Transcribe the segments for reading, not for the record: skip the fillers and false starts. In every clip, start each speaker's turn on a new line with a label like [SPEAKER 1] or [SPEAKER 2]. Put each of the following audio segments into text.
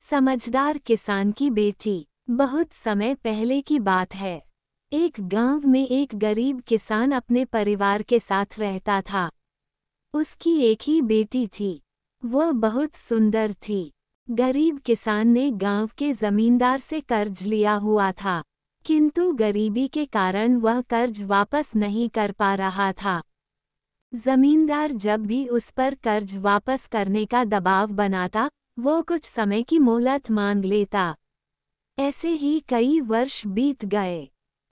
[SPEAKER 1] समझदार किसान की बेटी। बहुत समय पहले की बात है। एक गांव में एक गरीब किसान अपने परिवार के साथ रहता था। उसकी एक ही बेटी थी। वह बहुत सुंदर थी। गरीब किसान ने गांव के जमींदार से कर्ज लिया हुआ था, किंतु गरीबी के कारण वह कर्ज वापस नहीं कर पा रहा था। जमींदार जब भी उस पर कर्ज वापस करने का दबाव बनाता, वो कुछ समय की मोहलत मांग लेता। ऐसे ही कई वर्ष बीत गए।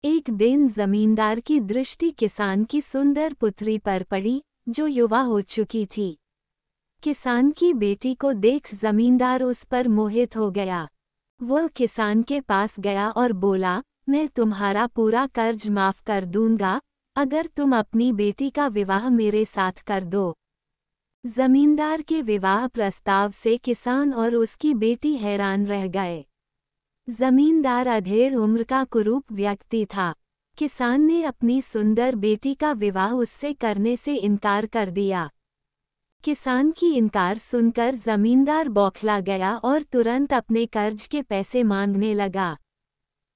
[SPEAKER 1] एक दिन जमींदार की दृष्टि किसान की सुंदर पुत्री पर पड़ी, जो युवा हो चुकी थी। किसान की बेटी को देख जमींदार उस पर मोहित हो गया। वह किसान के पास गया और बोला, मैं तुम्हारा पूरा कर्ज माफ कर दूंगा, अगर तुम अपनी बेटी का विवाह मेरे साथ कर दो। जमींदार के विवाह प्रस्ताव से किसान और उसकी बेटी हैरान रह गए। जमींदार अधेड़ उम्र का कुरूप व्यक्ति था। किसान ने अपनी सुंदर बेटी का विवाह उससे करने से इनकार कर दिया। किसान की इनकार सुनकर जमींदार बौखला गया और तुरंत अपने कर्ज के पैसे मांगने लगा।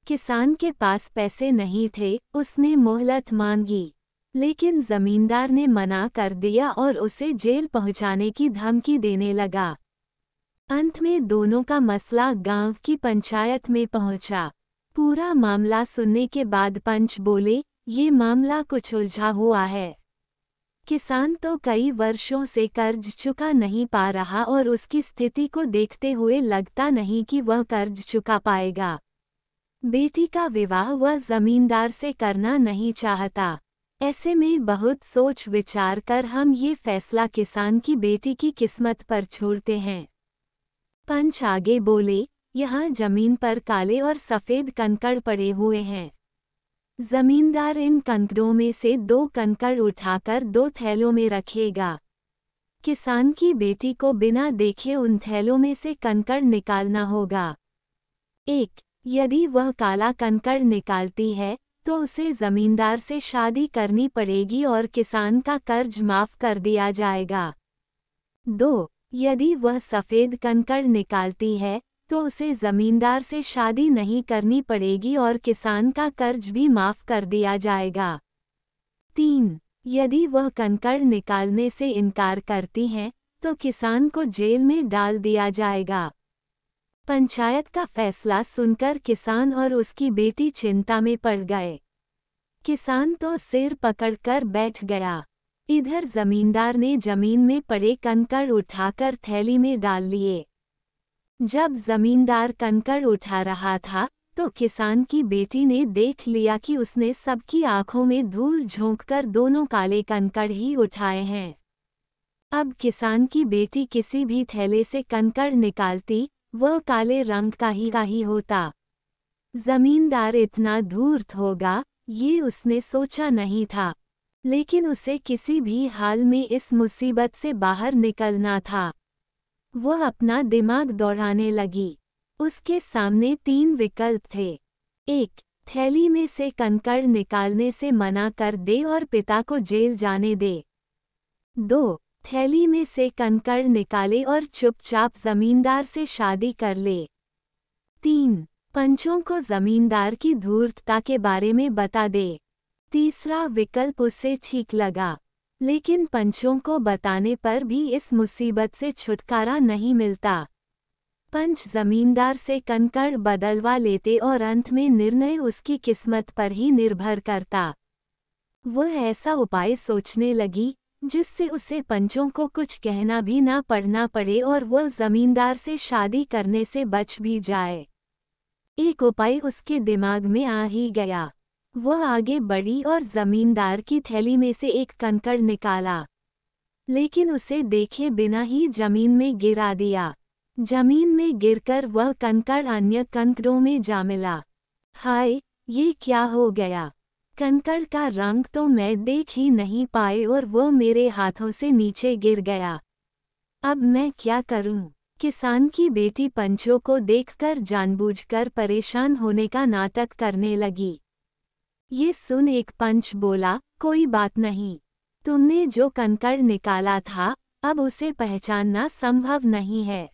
[SPEAKER 1] किसान के पास पैसे नहीं थे, उसने मोहलत मांगी, लेकिन जमींदार ने मना कर दिया और उसे जेल पहुंचाने की धमकी देने लगा। अंत में दोनों का मसला गांव की पंचायत में पहुंचा। पूरा मामला सुनने के बाद पंच बोले, ये मामला कुछ उलझा हुआ है। किसान तो कई वर्षों से कर्ज चुका नहीं पा रहा और उसकी स्थिति को देखते हुए लगता नहीं कि वह कर्ज चुका पाएगा। बेटी का विवाह वह जमींदार से करना नहीं चाहता। ऐसे में बहुत सोच विचार कर हम ये फैसला किसान की बेटी की किस्मत पर छोड़ते हैं। पंच आगे बोले, यहाँ जमीन पर काले और सफ़ेद कंकड़ पड़े हुए हैं। जमींदार इन कंकड़ों में से 2 कंकड़ उठाकर 2 थैलों में रखेगा। किसान की बेटी को बिना देखे उन थैलों में से कंकड़ निकालना होगा। 1. यदि वह काला कंकड़ निकालती है तो उसे जमींदार से शादी करनी पड़ेगी और किसान का कर्ज माफ कर दिया जाएगा। 2. यदि वह सफ़ेद कंकड़ निकालती है तो उसे जमींदार से शादी नहीं करनी पड़ेगी और किसान का कर्ज भी माफ कर दिया जाएगा। 3. यदि वह कंकड़ निकालने से इनकार करती हैं तो किसान को जेल में डाल दिया जाएगा। पंचायत का फैसला सुनकर किसान और उसकी बेटी चिंता में पड़ गए। किसान तो सिर पकड़कर बैठ गया। इधर जमींदार ने जमीन में पड़े कंकड़ उठाकर थैली में डाल लिए। जब जमींदार कंकड़ उठा रहा था तो किसान की बेटी ने देख लिया कि उसने सबकी आंखों में धूल झोंककर दोनों काले कंकड़ ही उठाए हैं। अब किसान की बेटी किसी भी थैले से कंकड़ निकालती, वह काले रंग का ही होता। जमींदार इतना धूर्त होगा, ये उसने सोचा नहीं था, लेकिन उसे किसी भी हाल में इस मुसीबत से बाहर निकलना था। वह अपना दिमाग दौड़ाने लगी। उसके सामने 3 विकल्प थे। 1. थैली में से कंकड़ निकालने से मना कर दे और पिता को जेल जाने दे। 2. थैली में से कंकड़ निकाले और चुपचाप जमींदार से शादी कर ले। 3. पंचों को जमींदार की धूर्तता के बारे में बता दे। तीसरा विकल्प उसे ठीक लगा, लेकिन पंचों को बताने पर भी इस मुसीबत से छुटकारा नहीं मिलता। पंच जमींदार से कंकड़ बदलवा लेते और अंत में निर्णय उसकी किस्मत पर ही निर्भर करता। वह ऐसा उपाय सोचने लगी जिससे उसे पंचों को कुछ कहना भी ना पड़ना पड़े और वह जमींदार से शादी करने से बच भी जाए। एक उपाय उसके दिमाग में आ ही गया। वह आगे बढ़ी और जमींदार की थैली में से एक कंकड़ निकाला, लेकिन उसे देखे बिना ही जमीन में गिरा दिया। जमीन में गिरकर वह कंकड़ अन्य कंकड़ों में जा मिला। हाय, ये क्या हो गया? कंकड़ का रंग तो मैं देख ही नहीं पाए और वो मेरे हाथों से नीचे गिर गया। अब मैं क्या करूं? किसान की बेटी पंचों को देखकर जानबूझकर परेशान होने का नाटक करने लगी। ये सुन एक पंच बोला, कोई बात नहीं, तुमने जो कंकड़ निकाला था अब उसे पहचानना संभव नहीं है।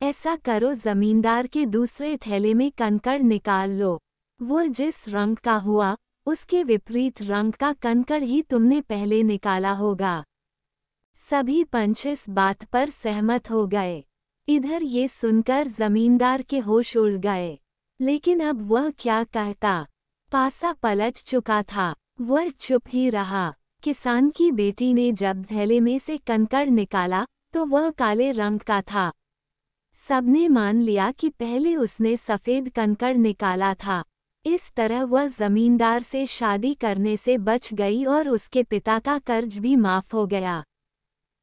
[SPEAKER 1] ऐसा करो, जमींदार के दूसरे थैले में कंकड़ निकाल लो। वो जिस रंग का हुआ, उसके विपरीत रंग का कंकड़ ही तुमने पहले निकाला होगा। सभी पंच इस बात पर सहमत हो गए। इधर ये सुनकर जमींदार के होश उड़ गए, लेकिन अब वह क्या कहता। पासा पलट चुका था, वह चुप ही रहा। किसान की बेटी ने जब थैले में से कंकड़ निकाला तो वह काले रंग का था। सबने मान लिया कि पहले उसने सफेद कंकड़ निकाला था। इस तरह वह जमींदार से शादी करने से बच गई और उसके पिता का कर्ज भी माफ हो गया।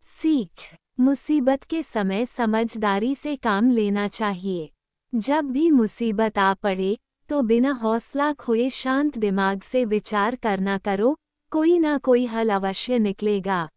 [SPEAKER 1] सीख: मुसीबत के समय समझदारी से काम लेना चाहिए। जब भी मुसीबत आ पड़े तो बिना हौसला खोए शांत दिमाग से विचार करना करो, कोई ना कोई हल अवश्य निकलेगा।